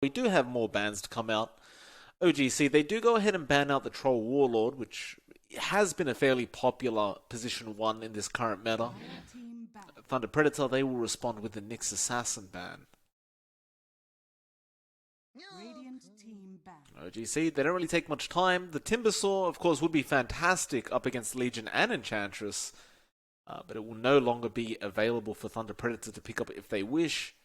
We do have more bans to come out. OG.Seed, they do go ahead and ban out the Troll Warlord, which has been a fairly popular position 1 in this current meta. Thunder Predator, they will respond with the Nyx Assassin ban. OG.Seed, they don't really take much time. The Timbersaw, of course, would be fantastic up against Legion and Enchantress, but it will no longer be available for Thunder Predator to pick up if they wish.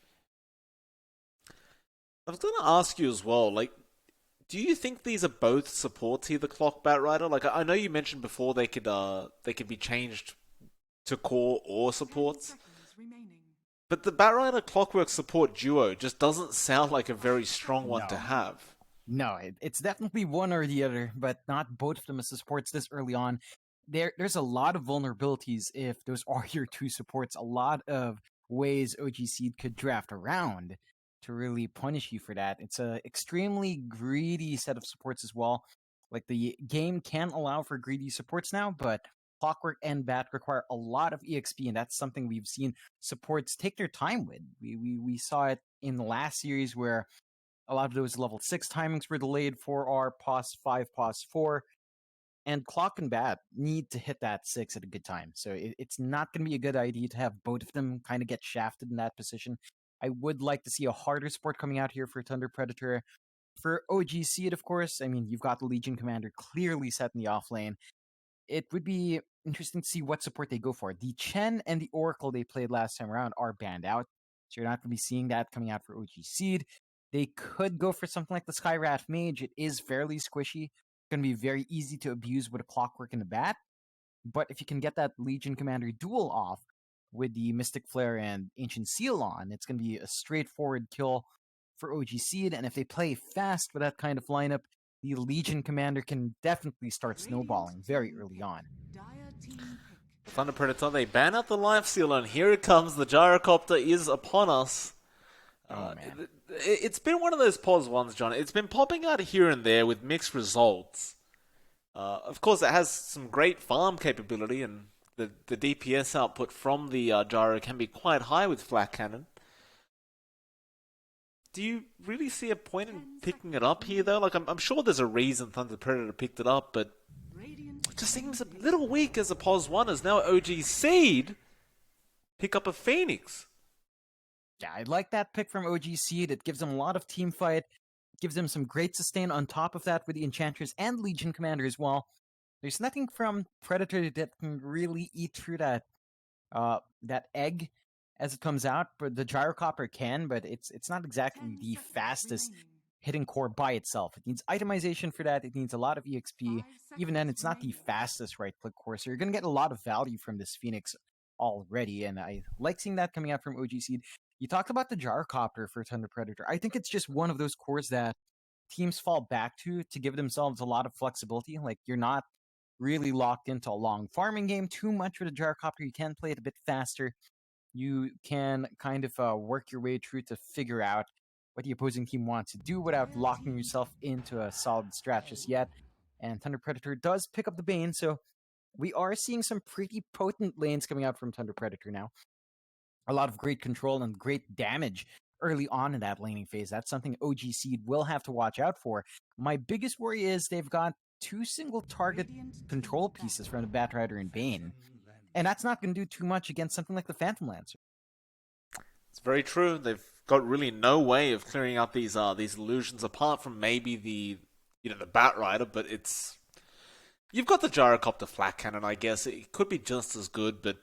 I was going to ask you as well, like, do you think these are both supports here, the Clock Batrider? Like, I know you mentioned before they could be changed to core or supports, but the Batrider Clockwork support duo just doesn't sound like a very strong one to No. have. No, it's definitely one or the other, but not both of them as supports this early on. There's a lot of vulnerabilities if those are your two supports. A lot of ways OG.Seed could draft around to really punish you for that. It's a extremely greedy set of supports as well. Like the game can allow for greedy supports now, but Clockwork and Bat require a lot of EXP, and that's something we've seen supports take their time with. We saw it in the last series where a lot of those level 6 timings were delayed for our POS 5, POS 4, and Clock and Bat need to hit that 6 at a good time. So it's not going to be a good idea to have both of them kind of get shafted in that position. I would like to see a harder support coming out here for Thunder Predator. For OG.Seed, of course, I mean, you've got the Legion Commander clearly set in the off lane. It would be interesting to see what support they go for. The Chen and the Oracle they played last time around are banned out, so you're not going to be seeing that coming out for OG.Seed. They could go for something like the Skyrat Mage. It is fairly squishy. It's going to be very easy to abuse with a Clockwork and a Bat. But if you can get that Legion Commander duel off with the Mystic Flare and Ancient Seal on, it's going to be a straightforward kill for OG.Seed. And if they play fast with that kind of lineup, the Legion Commander can definitely start snowballing very early on. Thunder Predator, they ban out the Life Stealer, and here it comes. The Gyrocopter is upon us. Man. It's been one of those pause ones, John. It's been popping out here and there with mixed results. Of course, it has some great farm capability, and the DPS output from the gyro can be quite high with Flak Cannon. Do you really see a point in picking it up here, though? Like, I'm sure there's a reason Thunder Predator picked it up, but it just seems a little weak as a pause one, as now OG.Seed pick up a Phoenix. Yeah, I like that pick from OG.Seed. It gives them a lot of team fight. It gives them some great sustain on top of that with the Enchantress and Legion Commander as well. There's nothing from Predator that can really eat through that egg as it comes out, but the Gyrocopter can, but it's not exactly the fastest hitting core by itself. It needs itemization for that. It needs a lot of EXP. Even then, it's not the fastest right-click core, so you're going to get a lot of value from this Phoenix already, and I like seeing that coming out from OG.Seed. You talked about the Gyrocopter for Thunder Predator. I think it's just one of those cores that teams fall back to give themselves a lot of flexibility. Like, you're not really locked into a long farming game too much with a Gyrocopter. You can play it a bit faster. You can kind of work your way through to figure out what the opposing team wants to do without locking yourself into a solid strat just yet. And Thunder Predator does pick up the Bane, so we are seeing some pretty potent lanes coming out from Thunder Predator now. A lot of great control and great damage early on in that laning phase. That's something OG.Seed will have to watch out for. My biggest worry is they've got two single target control pieces from the Batrider and Bane, and that's not going to do too much against something like the Phantom Lancer. It's very true. They've got really no way of clearing out these illusions apart from maybe the Batrider, but it's you've got the Gyrocopter Flak Cannon. I guess it could be just as good, but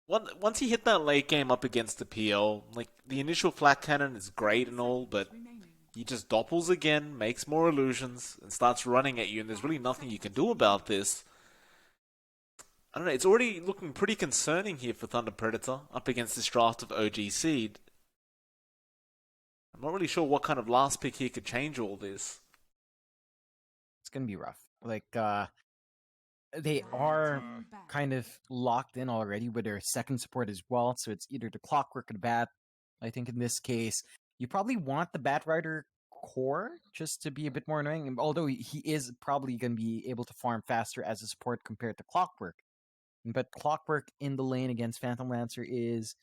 once you hit that late game up against the PL, like the initial Flak Cannon is great and all, but he just doppels again, makes more illusions, and starts running at you, and there's really nothing you can do about this. I don't know, it's already looking pretty concerning here for Thunder Predator up against this draft of OG.Seed. I'm not really sure what kind of last pick here could change all this. It's going to be rough. Like, they are kind of locked in already with their second support as well, so it's either the Clockwork or the Bat. I think in this case, you probably want the Batrider core just to be a bit more annoying, although he is probably going to be able to farm faster as a support compared to Clockwork. But Clockwork in the lane against Phantom Lancer is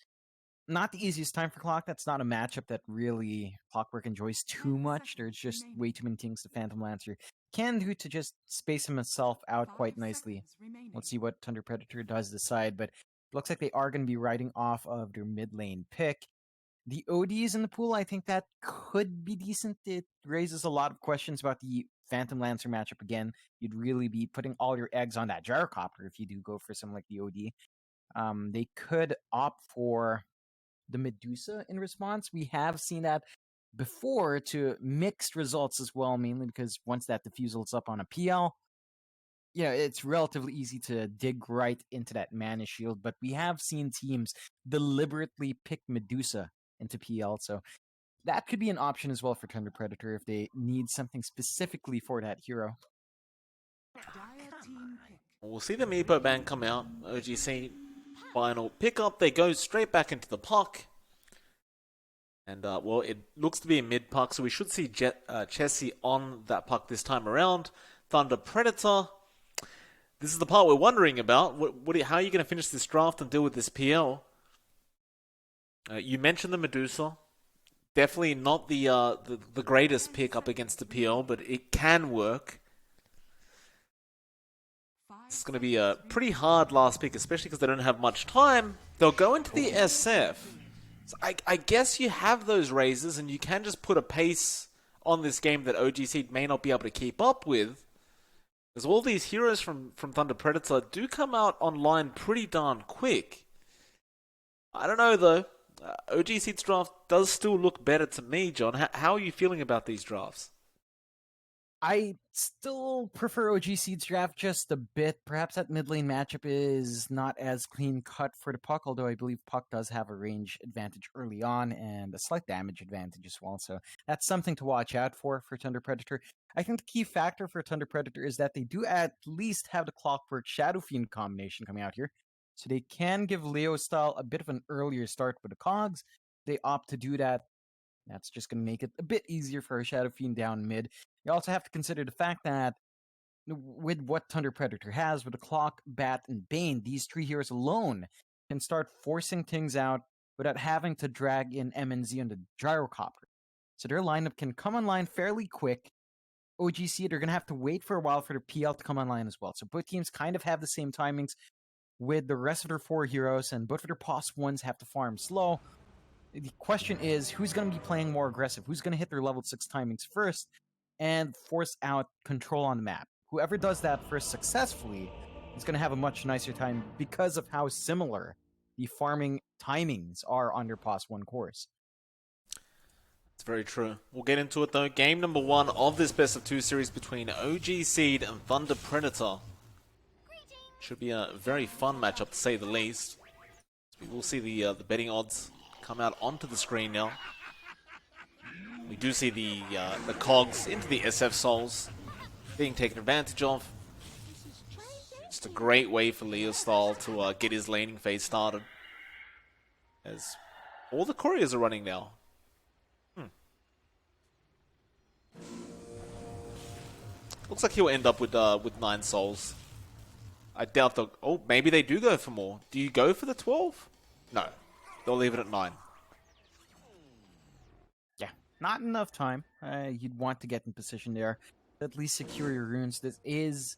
Not the easiest time for Clock. That's not a matchup that really Clockwork enjoys too much. There's just way too many things the Phantom Lancer can do to just space himself out quite nicely. Let's see what Thunder Predator does decide, but looks like they are going to be riding off of their mid lane pick. The ODs in the pool, I think that could be decent. It raises a lot of questions about the Phantom Lancer matchup again. You'd really be putting all your eggs on that gyrocopter if you do go for something like the OD. They could opt for the Medusa in response. We have seen that before to mixed results as well, mainly because once that diffusal is up on a PL, yeah, it's relatively easy to dig right into that mana shield. But we have seen teams deliberately pick Medusa into PL, so that could be an option as well for Thunder Predator if they need something specifically for that hero. We'll see the Meepo ban come out. OG.Seed final pickup. They go straight back into the puck. And, well, it looks to be a mid puck, so we should see Chessie on that puck this time around. Thunder Predator. This is the part we're wondering about. How are you going to finish this draft and deal with this PL? You mentioned the Medusa. Definitely not the greatest pick up against the PL, but it can work. It's going to be a pretty hard last pick, especially because they don't have much time. They'll go into the SF. So I guess you have those raises, and you can just put a pace on this game that OG.Seed may not be able to keep up with. Because all these heroes from Thunder Predator do come out online pretty darn quick. I don't know, though. OG.Seed's draft does still look better to me, John. How are you feeling about these drafts? I still prefer OG.Seed's draft just a bit. Perhaps that mid lane matchup is not as clean cut for the Puck, although I believe Puck does have a range advantage early on and a slight damage advantage as well. So that's something to watch out for Thunder Predator. I think the key factor for Thunder Predator is that they do at least have the Clockwork Shadow Fiend combination coming out here. So they can give Leo style a bit of an earlier start with the cogs. They opt to do that. That's just going to make it a bit easier for a Shadow Fiend down mid. You also have to consider the fact that with what Thunder Predator has, with the Clock, Bat, and Bane, these three heroes alone can start forcing things out without having to drag in MNZ on the Gyrocopter. So their lineup can come online fairly quick. OG.Seed are going to have to wait for a while for their PL to come online as well. So both teams kind of have the same timings with the rest of their four heroes, and both of their POS ones have to farm slow. The question is, who's going to be playing more aggressive? Who's going to hit their level 6 timings first and force out control on the map? Whoever does that first successfully is going to have a much nicer time because of how similar the farming timings are on their POS 1 course. It's very true. We'll get into it though. Game number 1 of this best of 2 series between OG.Seed and Thunder Predator. Should be a very fun matchup to say the least. We will see the betting odds come out onto the screen now. We do see the cogs into the SF souls being taken advantage of. Just a great way for Leo Stahl to get his laning phase started. As all the couriers are running now. Looks like he'll end up with 9 souls. I doubt they'll... Oh, maybe they do go for more. Do you go for the 12? No. They'll leave it at 9. Yeah, not enough time. You'd want to get in position there. At least secure your runes. This is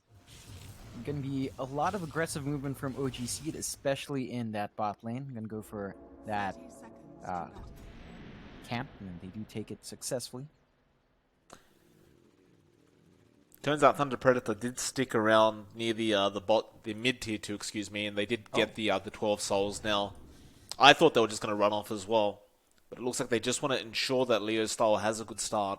going to be a lot of aggressive movement from OG.Seed, especially in that bot lane. I'm going to go for that camp, and they do take it successfully. Turns out Thunder Predator did stick around near the mid tier 2, excuse me, and they did get the 12 souls now. I thought they were just going to run off as well, but it looks like they just want to ensure that Leo Style has a good start.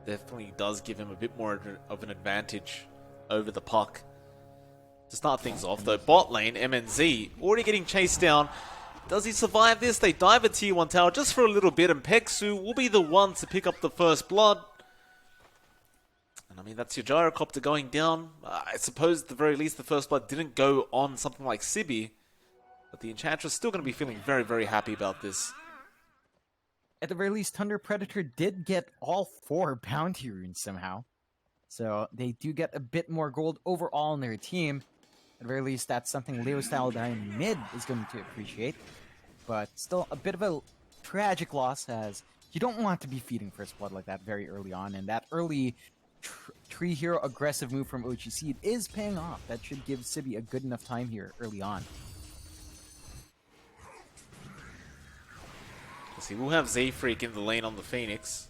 Definitely does give him a bit more of an advantage over the puck. To start things off though, bot lane, MNZ, already getting chased down. Does he survive this? They dive a tier 1 tower just for a little bit, and Peksu will be the one to pick up the first blood. And I mean, that's your gyrocopter going down. I suppose at the very least the first blood didn't go on something like Sibi. But the Enchantress still going to be feeling very, very happy about this. At the very least, Thunder Predator did get all 4 bounty runes somehow. So they do get a bit more gold overall in their team. At the very least, that's something Leo Style down mid is going to appreciate. but still a bit of a tragic loss, as you don't want to be feeding first blood like that very early on, and that early tree hero aggressive move from OG.Seed is paying off. That should give Sibi a good enough time here early on. See, we'll have Z-Freak in the lane on the Phoenix.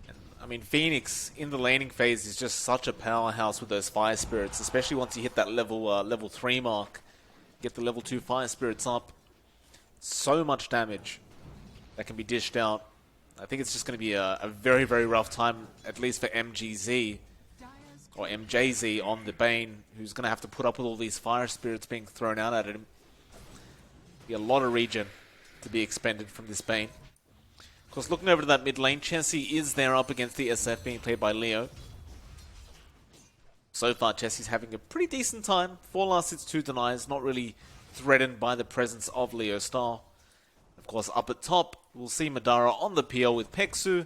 And, I mean, Phoenix in the laning phase is just such a powerhouse with those Fire Spirits, especially once you hit that level 3 mark. Get the level 2 Fire Spirits up. So much damage that can be dished out. I think it's just going to be a very, very rough time, at least for MGZ, or MJZ on the Bane, who's going to have to put up with all these Fire Spirits being thrown out at him. Be a lot of regen to be expended from this Bane. Of course, looking over to that mid lane, Chessie is there up against the SF being played by Leo. So far, Chessie's having a pretty decent time. 4 last hits, 2 denies, not really threatened by the presence of Leo Star. Of course, up at top, we'll see Madara on the PL with Peksu.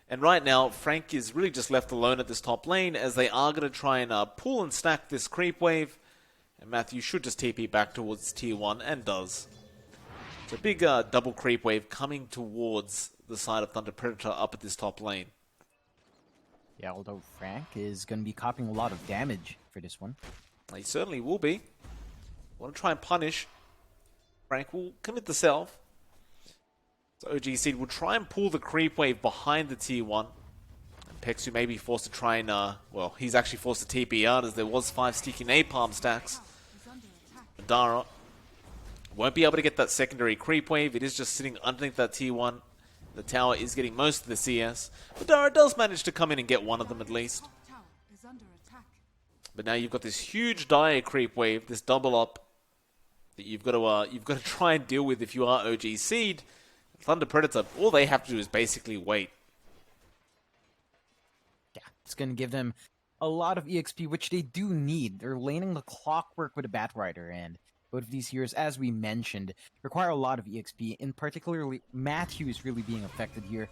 And right now, Frank is really just left alone at this top lane, as they are going to try and pull and stack this creep wave. And Matthew should just TP back towards tier 1, and does. So big double creep wave coming towards the side of Thunder Predator up at this top lane. Yeah, although Frank is going to be copying a lot of damage for this one. He certainly will be. Want to try and punish. Frank will commit the self. So OG.Seed will try and pull the creep wave behind the tier 1. And Peksu may be forced to try and, well, he's actually forced to TP out, as there was 5 sticky napalm stacks. Madara won't be able to get that secondary creep wave. It is just sitting underneath that tier 1. The tower is getting most of the CS. Madara does manage to come in and get one of them at least. But now you've got this huge dire creep wave, this double up that you've got to try and deal with if you are OG.Seed. Thunder Predator, all they have to do is basically wait. Yeah, it's going to give them a lot of EXP, which they do need. They're laning the Clockwork with a Batrider, and both of these heroes, as we mentioned, require a lot of EXP, and particularly Matthew is really being affected here.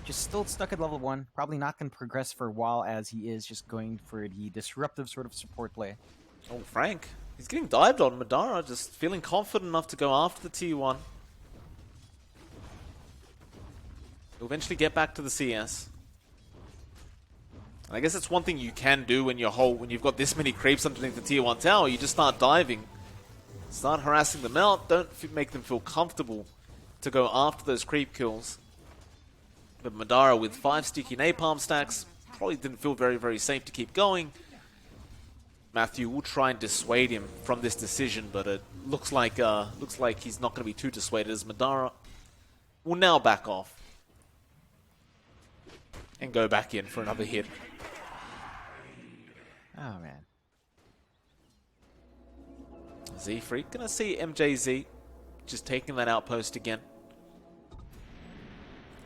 Just still stuck at level 1, probably not going to progress for a while, as he is just going for the disruptive sort of support play. Oh, Frank, he's getting dived on. Madara just feeling confident enough to go after the tier 1. He'll eventually get back to the CS. And I guess it's one thing you can do when you've got this many creeps underneath the tier 1 tower. You just start diving. Start harassing them out. Don't make them feel comfortable to go after those creep kills. But Madara with 5 sticky napalm stacks probably didn't feel very, very safe to keep going. Matthew will try and dissuade him from this decision, but it looks like he's not going to be too dissuaded, as Madara will now back off and go back in for another hit. Oh, man. Z-Freak gonna see MJZ just taking that outpost again.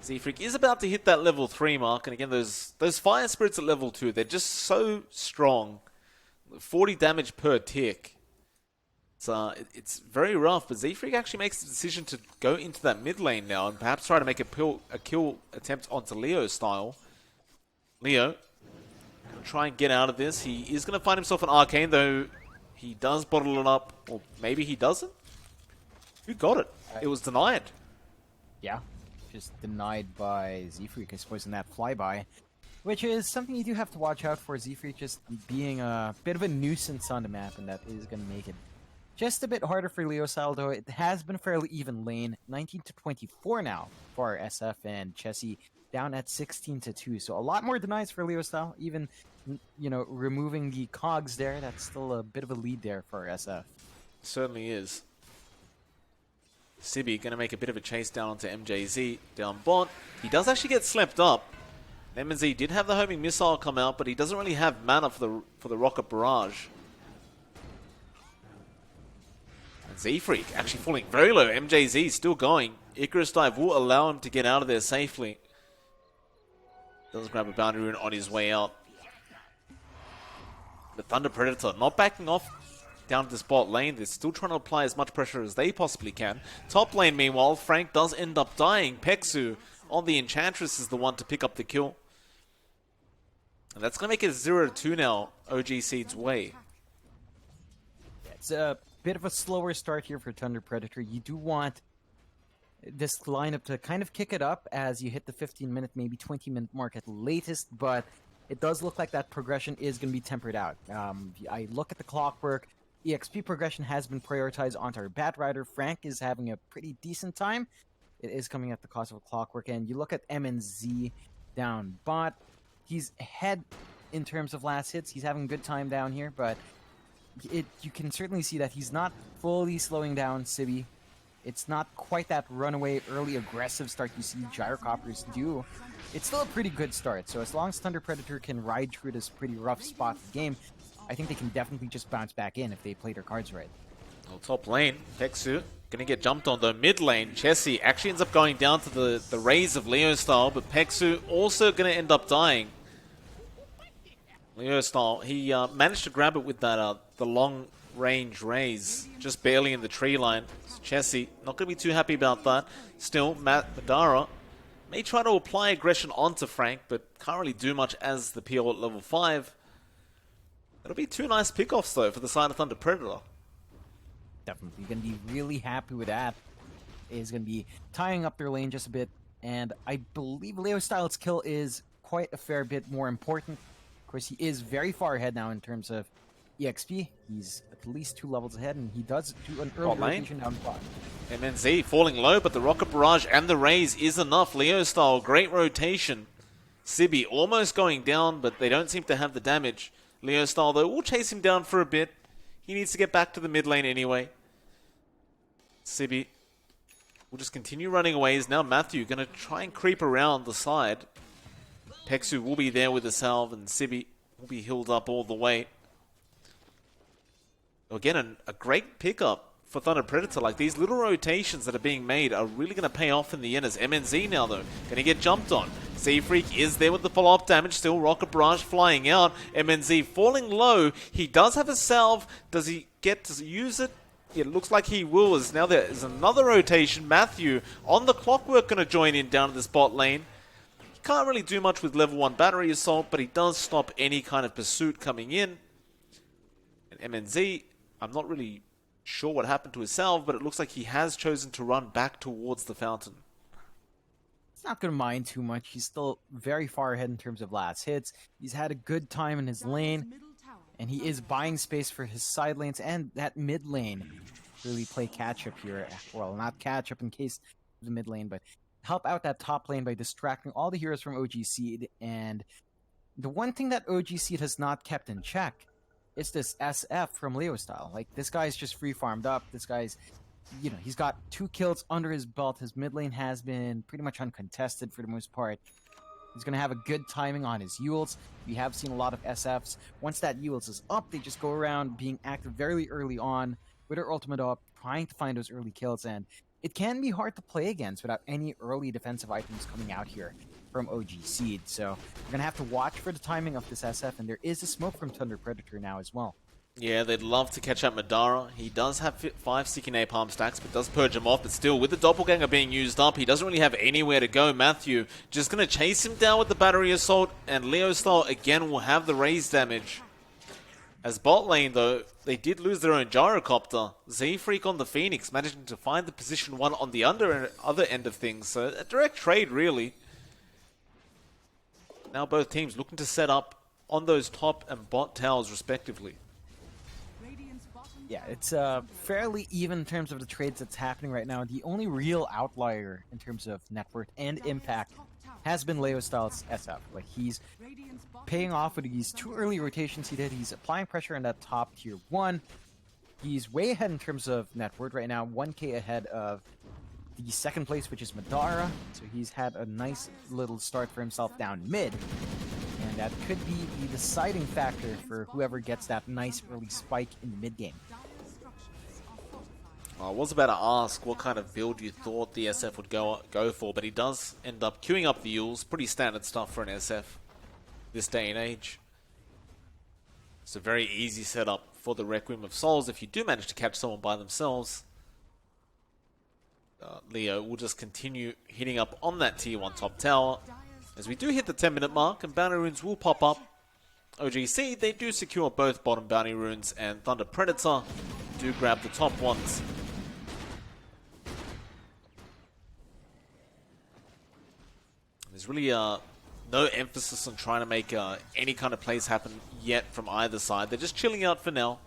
Z-Freak is about to hit that level 3 mark, and again, those Fire Spirits at level 2, they're just so strong. 40 damage per tick. It's very rough, but Z-Freak actually makes the decision to go into that mid lane now and perhaps try to make a kill attempt onto Leo style. Leo gonna try and get out of this. He is going to find himself an Arcane, though he does bottle it up. Or maybe he doesn't? Who got it? It was denied. Yeah, just denied by Z-Freak, I suppose, in that flyby. Which is something you do have to watch out for. Z-Freak just being a bit of a nuisance on the map, and that is going to make it just a bit harder for Leo Style, though. It has been a fairly even lane. 19-24 now for SF, and Chessie down at 16-2. So a lot more denies for Leo Style. Even, you know, removing the cogs there, that's still a bit of a lead there for SF. Certainly is. Sibi going to make a bit of a chase down onto MJZ down bot. He does actually get slept up. MZ did have the homing missile come out, but he doesn't really have mana for the rocket barrage. And Z-Freak actually falling very low. MJZ still going. Icarus Dive will allow him to get out of there safely. Does grab a boundary rune on his way out. The Thunder Predator not backing off down to the spot lane. They're still trying to apply as much pressure as they possibly can. Top lane, meanwhile, Frank does end up dying. Peksu on the Enchantress is the one to pick up the kill. And that's going to make it 0-2 now, OG.Seed's way. It's a bit of a slower start here for Thunder Predator. You do want this lineup to kind of kick it up as you hit the 15-minute, maybe 20-minute mark at latest, but it does look like that progression is going to be tempered out. I look at the clockwork. EXP progression has been prioritized onto our Bat Rider. Frank is having a pretty decent time. It is coming at the cost of a clockwork. And you look at MNZ down bot. He's ahead in terms of last hits. He's having a good time down here, but you can certainly see that he's not fully slowing down Sibby. It's not quite that runaway, early aggressive start you see Gyrocopters do. It's still a pretty good start, so as long as Thunder Predator can ride through this pretty rough spot of the game, I think they can definitely just bounce back in if they play their cards right. Well, top lane, Pexu gonna get jumped on though. Mid lane, Chessie actually ends up going down to the raise of Leo style, but Pexu also gonna end up dying. Leo style, he managed to grab it with that the long range raise, just barely in the tree line. So Chessie not gonna be too happy about that. Still, Madara may try to apply aggression onto Frank, but can't really do much as the PO at level 5. It'll be two nice pickoffs though for the side of Thunder Predator. Definitely going to be really happy with that. Is going to be tying up their lane just a bit, and I believe Leo Styles' kill is quite a fair bit more important. Of course, he is very far ahead now in terms of EXP. He's at least 2 levels ahead, and he does do an early rotation down the bot. MNZ falling low, but the Rocket Barrage and the Raise is enough. Leo style, great rotation. Sibby almost going down, but they don't seem to have the damage. Leo style, though, will chase him down for a bit. He needs to get back to the mid lane anyway. Sibby will just continue running away. Is now Matthew going to try and creep around the side. Pexu will be there with the salve, and Sibby will be healed up all the way. Again, a great pickup for Thunder Predator. Like, these little rotations that are being made are really going to pay off in the end. As MNZ now, though, going to get jumped on. Z-Freak is there with the follow-up damage. Still Rocket Barrage flying out. MNZ falling low. He does have a salve. Does he get to use it? It looks like he will, as now there is another rotation. Matthew on the clockwork going to join in down in this bot lane. He can't really do much with level 1 battery assault, but he does stop any kind of pursuit coming in. And MNZ, I'm not really sure what happened to his salve, but it looks like he has chosen to run back towards the fountain. He's not going to mind too much. He's still very far ahead in terms of last hits. He's had a good time in his lane, and he is buying space for his side lanes and that mid lane. Really play catch up here. Well, not catch up in case of the mid lane, but help out that top lane by distracting all the heroes from OG.Seed. And the one thing that OG.Seed has not kept in check is this SF from Leo style. Like, this guy's just free farmed up. This guy's, you know, he's got 2 kills under his belt. His mid lane has been pretty much uncontested for the most part. He's going to have a good timing on his Yules. We have seen a lot of SFs. Once that Yules is up, they just go around being active very early on with their ultimate up, trying to find those early kills, and it can be hard to play against without any early defensive items coming out here from OG.Seed. So we're going to have to watch for the timing of this SF, and there is a smoke from Thunder Predator now as well. Yeah, they'd love to catch up Madara. He does have 5 sticky napalm stacks, but does purge him off. But still, with the doppelganger being used up, he doesn't really have anywhere to go. Matthew just going to chase him down with the battery assault, and Leo style again will have the raise damage. As bot lane, though, they did lose their own gyrocopter. Z-Freak on the Phoenix, managing to find the position 1 on the other end of things. So a direct trade, really. Now both teams looking to set up on those top and bot towers, respectively. Yeah, it's fairly even in terms of the trades that's happening right now. The only real outlier in terms of net worth and impact has been Leo Styles' SF. Like, he's paying off with these 2 early rotations he did. He's applying pressure on that top tier 1. He's way ahead in terms of net worth right now, 1k ahead of the second place, which is Madara. So he's had a nice little start for himself down mid. And that could be the deciding factor for whoever gets that nice early spike in the mid game. I was about to ask what kind of build you thought the SF would go for, but he does end up queuing up the Yules. Pretty standard stuff for an SF this day and age. It's a very easy setup for the Requiem of Souls if you do manage to catch someone by themselves. Leo will just continue hitting up on that tier 1 top tower. As we do hit the 10-minute mark, and bounty runes will pop up. OG.Seed, they do secure both bottom bounty runes, and Thunder Predator do grab the top ones. There's really no emphasis on trying to make any kind of plays happen yet from either side. They're just chilling out for now.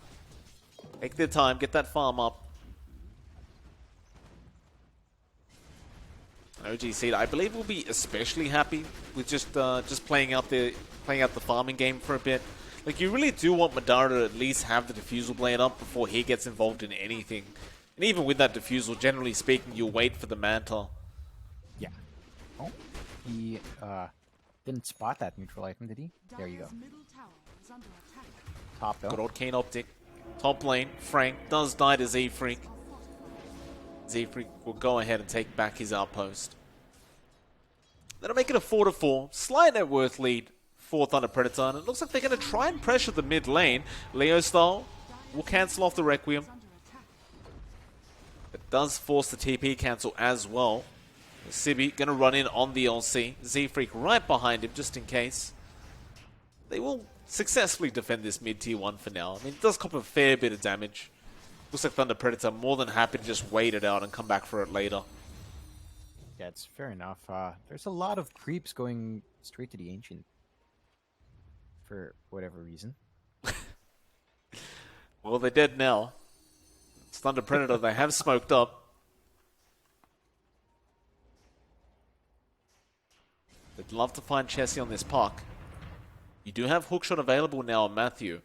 Take their time, get that farm up. OG.Seed, I believe, will be especially happy with just playing out the farming game for a bit. Like, you really do want Madara to at least have the Diffusal Blade up before he gets involved in anything. And even with that Diffusal, generally speaking, you'll wait for the Manta. Yeah. Oh, he didn't spot that neutral item, did he? There you go. Top though. Good old Kane Optic. Top lane, Frank does die to Z-Freak. Z-Freak will go ahead and take back his outpost. That'll make it a 4-4. Slight net worth lead for Thunder Predator. And it looks like they're going to try and pressure the mid lane. Leo style will cancel off the Requiem. It does force the TP cancel as well. Sibi going to run in on the LC. Z-Freak right behind him just in case. They will successfully defend this mid tier 1 for now. I mean, it does cop a fair bit of damage. Looks like Thunder Predator more than happy to just wait it out and come back for it later. Yeah, it's fair enough. There's a lot of creeps going straight to the Ancient. For whatever reason. Well, they're dead now. It's Thunder Predator. They have smoked up. They'd love to find Chessie on this puck. You do have hookshot available now on Matthew.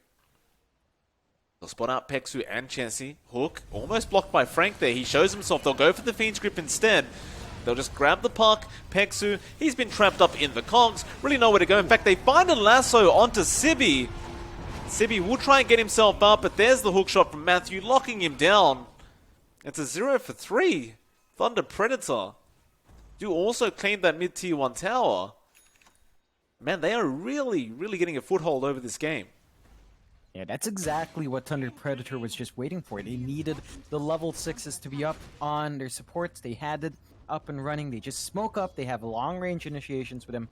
They'll spot out Peksu and Chessie. Hook, almost blocked by Frank there. He shows himself. They'll go for the Fiend's Grip instead. They'll just grab the puck. Peksu, he's been trapped up in the cogs. Really nowhere to go. In fact, they find a lasso onto Sibi. Sibi will try and get himself up, but there's the hookshot from Matthew, locking him down. It's a 0 for 3. Thunder Predator do also claim that mid-tier 1 tower. Man, they are really, really getting a foothold over this game. Yeah, that's exactly what Thunder Predator was just waiting for. They needed the level 6s to be up on their supports. They had it up and running. They just smoke up. They have long-range initiations with him,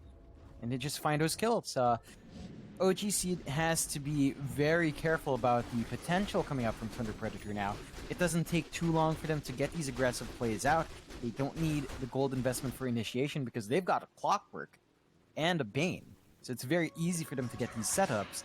and they just find those kills. OG.Seed has to be very careful about the potential coming up from Thunder Predator now. It doesn't take too long for them to get these aggressive plays out. They don't need the gold investment for initiation because they've got a Clockwork and a Bane. So it's very easy for them to get these setups.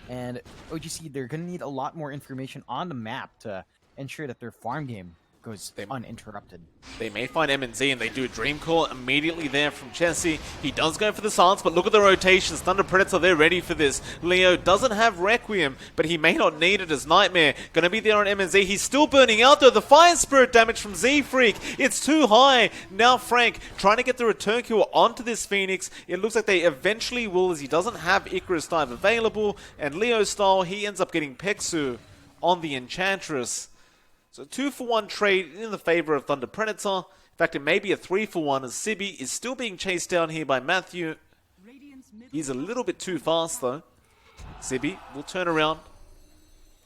And OG.Seed, they're going to need a lot more information on the map to ensure that their farm game goes uninterrupted. They may find MNZ and they do a Dream Call immediately there from Chessie. He does go for the silence, but look at the rotations. Thunder Predator, they're ready for this. Leo doesn't have Requiem, but he may not need it as Nightmare. Gonna be there on MNZ. He's still burning out though. The Fire Spirit damage from Z-Freak. It's too high. Now Frank trying to get the return kill onto this Phoenix. It looks like they eventually will, as he doesn't have Icarus Dive available. And Leo style, he ends up getting Peksu on the Enchantress. So 2-for-1 trade in the favor of Thunder Predator. In fact, it may be a 3-for-1 as Sibi is still being chased down here by Matthew. He's a little bit too fast though. Sibi will turn around.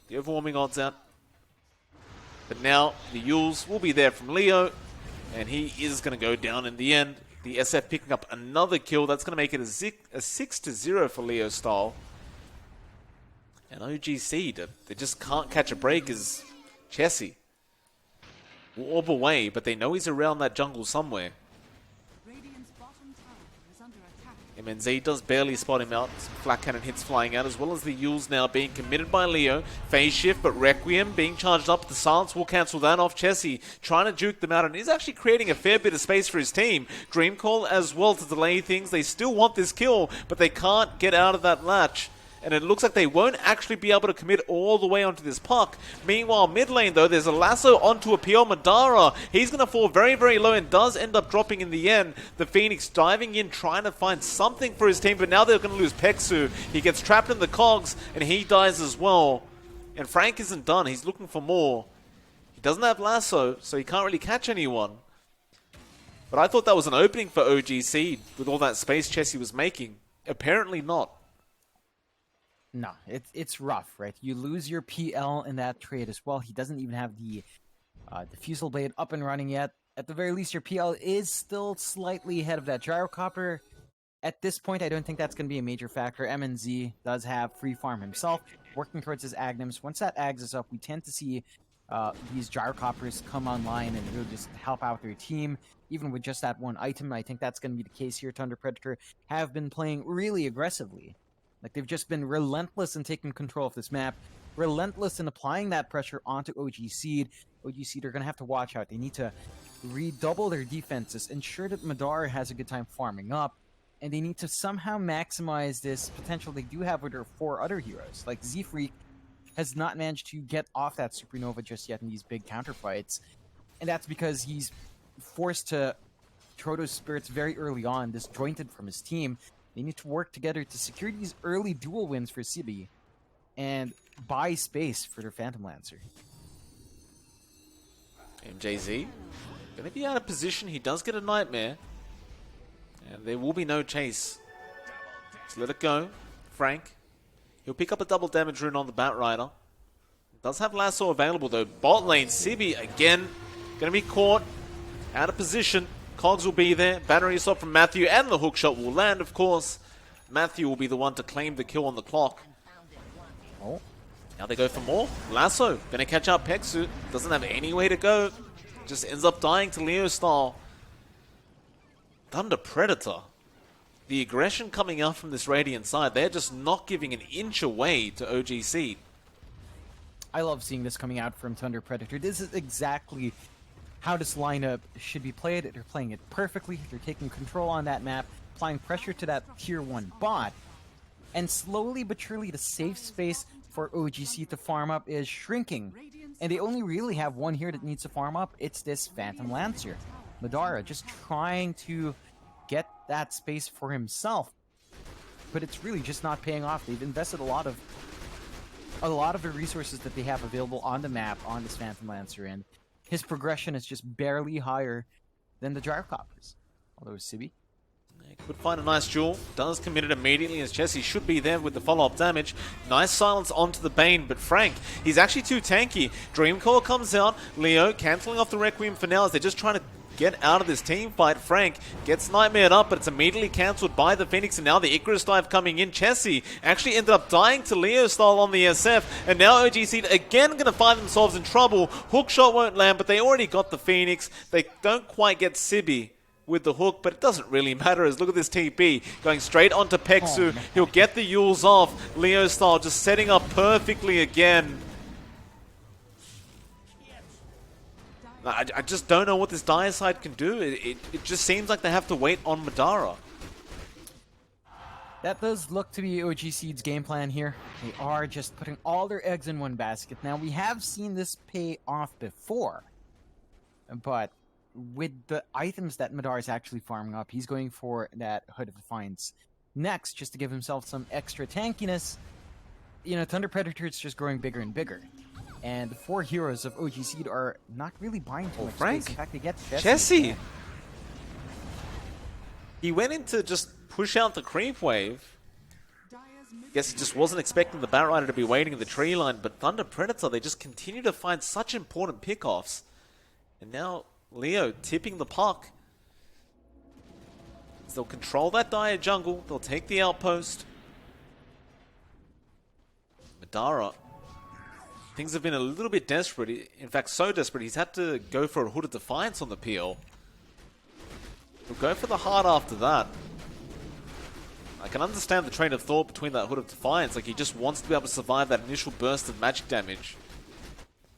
The overwhelming odds out. But now the Yules will be there from Leo. And he is going to go down in the end. The SF picking up another kill. That's going to make it a 6-0 for Leo style. And OG.Seed, they just can't catch a break as Chessie will orb away, but they know he's around that jungle somewhere. MNZ does barely spot him out. Some flat cannon hits flying out, as well as the Yules now being committed by Leo. Phase shift, but Requiem being charged up. The silence will cancel that off. Chessie trying to juke them out, and he's actually creating a fair bit of space for his team. Dream Call as well to delay things. They still want this kill, but they can't get out of that latch. And it looks like they won't actually be able to commit all the way onto this puck. Meanwhile, mid lane though, there's a lasso onto a PL Madara. He's going to fall very, very low and does end up dropping in the end. The Phoenix diving in, trying to find something for his team, but now they're going to lose Peksu. He gets trapped in the cogs, and he dies as well. And Frank isn't done. He's looking for more. He doesn't have lasso, so he can't really catch anyone. But I thought that was an opening for OG.Seed with all that space Chessie was making. Apparently not. No, it's rough, right? You lose your PL in that trade as well. He doesn't even have the Diffusal Blade up and running yet. At the very least, your PL is still slightly ahead of that Gyrocopter. At this point, I don't think that's going to be a major factor. MNZ does have free farm himself, working towards his Agnems. Once that Ags is up, we tend to see these Gyrocoppers come online and really just help out their team, even with just that one item. I think that's going to be the case here. Thunder Predator have been playing really aggressively. Like, they've just been relentless in taking control of this map, relentless in applying that pressure onto OG.Seed. OG.Seed are going to have to watch out. They need to redouble their defenses, ensure that Madara has a good time farming up, and they need to somehow maximize this potential they do have with their 4 other heroes. Like, Z-Freak has not managed to get off that supernova just yet in these big counterfights, and that's because he's forced to throw those spirits very early on, disjointed from his team. They need to work together to secure these early duel wins for Sibi and buy space for their Phantom Lancer. MJZ gonna be out of position. He does get a nightmare, and there will be no chase. Let's let it go. Frank, he'll pick up a double damage rune on the Batrider. Does have lasso available though. Bot lane, Sibi again gonna be caught out of position. Cogs will be there. Battery assault from Matthew, and the hookshot will land, of course. Matthew will be the one to claim the kill on the clock. Oh. Now they go for more. Lasso gonna catch out Peksu. Doesn't have any way to go. Just ends up dying to Leo style. Thunder Predator. The aggression coming out from this Radiant side, they're just not giving an inch away to OG.Seed. I love seeing this coming out from Thunder Predator. This is exactly how this lineup should be played. They're playing it perfectly. They're taking control on that map, applying pressure to that tier 1 bot, and slowly but surely the safe space for OG.Seed to farm up is shrinking. And they only really have one here that needs to farm up. It's this Phantom Lancer. Madara just trying to get that space for himself, but it's really just not paying off. They've invested a lot of the resources that they have available on the map on this Phantom Lancer, and his progression is just barely higher than the Gyrocoppers. Although Sibi could find a nice duel. Does commit it immediately as Jesse should be there with the follow-up damage. Nice silence onto the Bane, but Frank, he's actually too tanky. Dreamcore comes out. Leo cancelling off the Requiem for now as they're just trying to get out of this team fight. Frank gets nightmared up, but it's immediately cancelled by the Phoenix, and now the Icarus dive coming in. Chessie actually ended up dying to Leo style on the SF, and now OG.Seed again going to find themselves in trouble. Hookshot won't land, but they already got the Phoenix. They don't quite get Sibi with the hook, but it doesn't really matter as look at this TP going straight onto Peksu. He'll get the Yules off. Leo style just setting up perfectly again. I just don't know what this Dire side can do. It just seems like they have to wait on Madara. That does look to be OG.Seed's game plan here. They are just putting all their eggs in one basket. Now, we have seen this pay off before, but with the items that Madara is actually farming up, he's going for that Hood of Defiance next, just to give himself some extra tankiness. You know, Thunder Predator is just growing bigger and bigger. And the 4 heroes of OG.Seed are not really buying too much Frank. space. In fact, they get Jesse! He went in to just push out the creep wave. Guess he just wasn't expecting the Batrider to be waiting in the tree line, but Thunder Predator, they just continue to find such important pickoffs. And now Leo tipping the puck. So they'll control that Dire jungle, they'll take the outpost. Madara, things have been a little bit desperate. In fact, so desperate, he's had to go for a Hood of Defiance on the PL. He'll go for the heart after that. I can understand the train of thought between that Hood of Defiance. Like, he just wants to be able to survive that initial burst of magic damage.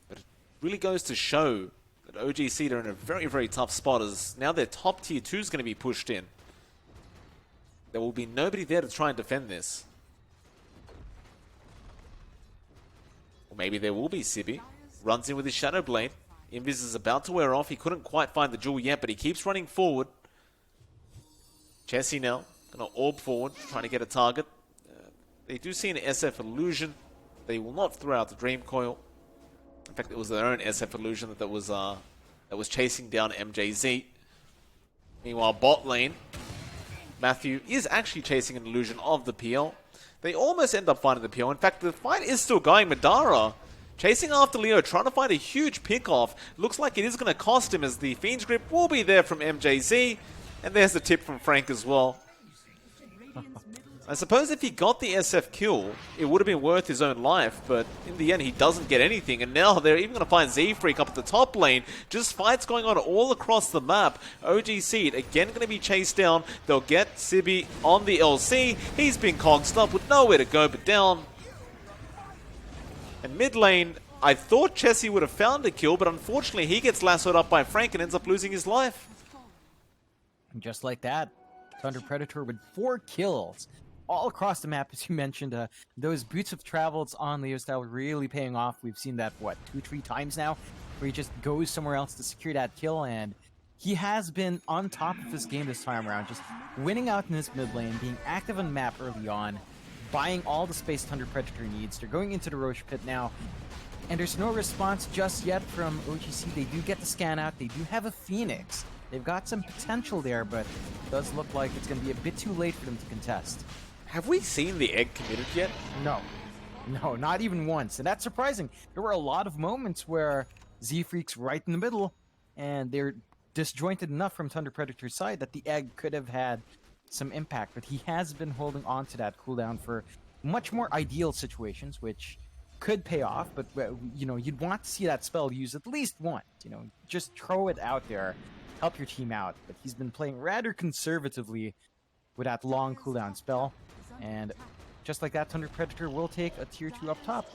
But it really goes to show that OG.Seed are in a very, very tough spot, as now their top tier 2 is going to be pushed in. There will be nobody there to try and defend this. Or maybe there will be. Sibi runs in with his Shadow Blade. Invis is about to wear off. He couldn't quite find the jewel yet, but he keeps running forward. Chessie now going to orb forward, trying to get a target. They do see an SF illusion. They will not throw out the Dream Coil. In fact, it was their own SF illusion that was chasing down MJZ. Meanwhile, bot lane, Matthew is actually chasing an illusion of the PL. They almost end up finding the PL. In fact, the fight is still going. Madara chasing after Leo, trying to find a huge pick-off. Looks like it is going to cost him, as the Fiend's Grip will be there from MJZ. And there's the tip from Frank as well. I suppose if he got the SF kill, it would have been worth his own life, but in the end he doesn't get anything, and now they're even going to find Z-Freak up at the top lane. Just fights going on all across the map. OG.Seed again going to be chased down. They'll get Sibi on the LC. He's been cogsed up with nowhere to go but down. And mid lane, I thought Chessie would have found a kill, but unfortunately he gets lassoed up by Frank and ends up losing his life. And just like that, Thunder Predator with 4 kills. All across the map, as you mentioned, those boots of travels on Leo Style really paying off. We've seen that, what, 2-3 times now, where he just goes somewhere else to secure that kill, and he has been on top of his game this time around, just winning out in his mid lane, being active on map early on, buying all the space Thunder Predator needs. They're going into the Roche pit now, and there's no response just yet from OG.Seed. They do get the scan out, they do have a Phoenix. They've got some potential there, but it does look like it's going to be a bit too late for them to contest. Have we seen the egg committed yet? No, not even once. And that's surprising. There were a lot of moments where Z-Freak's right in the middle, and they're disjointed enough from Thunder Predator's side that the egg could have had some impact. But he has been holding on to that cooldown for much more ideal situations, which could pay off. But, you know, you'd want to see that spell used at least once. You know, just throw it out there, help your team out. But he's been playing rather conservatively with that long cooldown spell. And just like that, Thunder Predator will take a tier 2 up top.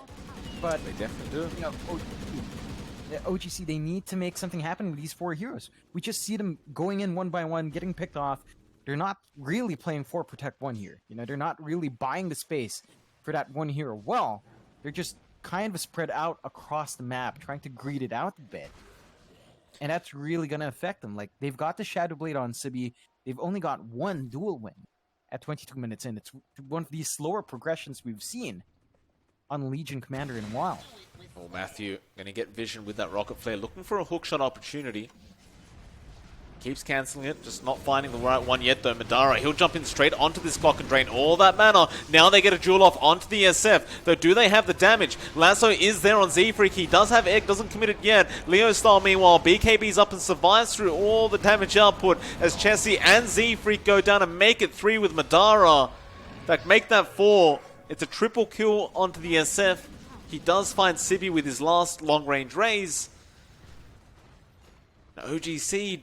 But they definitely do. You know, OG.Seed, they need to make something happen with these 4 heroes. We just see them going in one by one, getting picked off. They're not really playing 4 Protect 1 here. You know, they're not really buying the space for that one hero. Well, they're just kind of spread out across the map, trying to greed it out a bit. And that's really going to affect them. Like, they've got the Shadow Blade on Sibi. They've only got 1 dual win at 22 minutes in. It's one of these slower progressions we've seen on Legion Commander in a while. Oh, Matthew going to get vision with that Rocket Flare, looking for a hookshot opportunity. Keeps cancelling it, just not finding the right one yet though. Madara, he'll jump in straight onto this clock and drain all that mana. Now they get a duel off onto the SF. Though, do they have the damage? Lasso is there on Z-Freak. He does have egg, doesn't commit it yet. Leo Style, meanwhile, BKB's up and survives through all the damage output as Chessie and Z-Freak go down and make it 3 with Madara. In fact, make that 4. It's a triple kill onto the SF. He does find Sibi with his last long-range raise. Now, OG.Seed,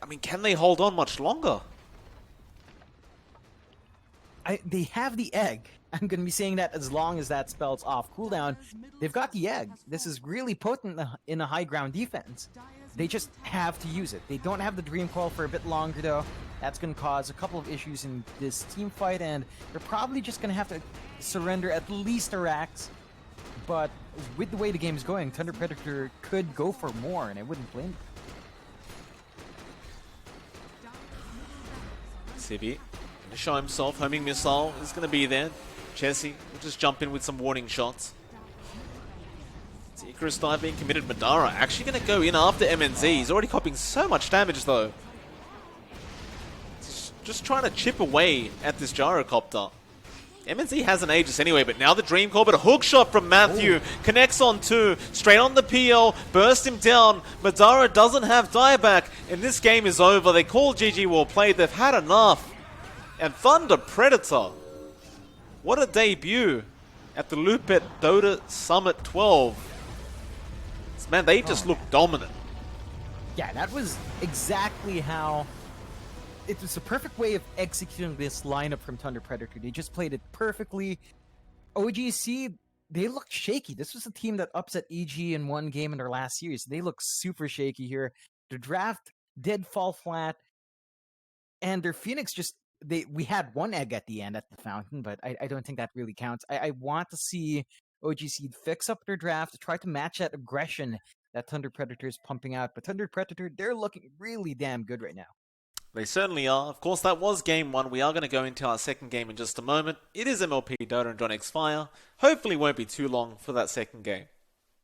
I mean, can they hold on much longer? They have the egg. I'm going to be saying that as long as that spell's off cooldown. They've got the egg. This is really potent in a high ground defense. They just have to use it. They don't have the Dream Coil for a bit longer, though. That's going to cause a couple of issues in this team fight, and they're probably just going to have to surrender at least a Rax. But with the way the game's going, Thunder Predator could go for more, and I wouldn't blame them. Sibi going to show himself. Homing Missile is going to be there. Chessie will just jump in with some warning shots. Icarus Dive being committed. Madara actually going to go in after MNZ. He's already copying so much damage though. Just trying to chip away at this gyrocopter. MNZ has an Aegis anyway, but now the Dream Core, but a hook shot from Matthew. Connects on 2, straight on the PL, burst him down. Madara doesn't have dieback, and this game is over. They call GG well played, they've had enough. And Thunder Predator, what a debut at the Lupet Dota Summit 12. Man, they just look dominant. Yeah, that was exactly how... It was a perfect way of executing this lineup from Thunder Predator. They just played it perfectly. OG.Seed, they looked shaky. This was a team that upset EG in one game in their last series. They look super shaky here. The draft did fall flat. And their Phoenix just... We had 1 egg at the end at the fountain, but I don't think that really counts. I want to see OG.Seed fix up their draft, try to match that aggression that Thunder Predator is pumping out. But Thunder Predator, they're looking really damn good right now. They certainly are. Of course, that was game 1. We are going to go into our second game in just a moment. It is MLP Dota and John X Fire. Hopefully won't be too long for that second game.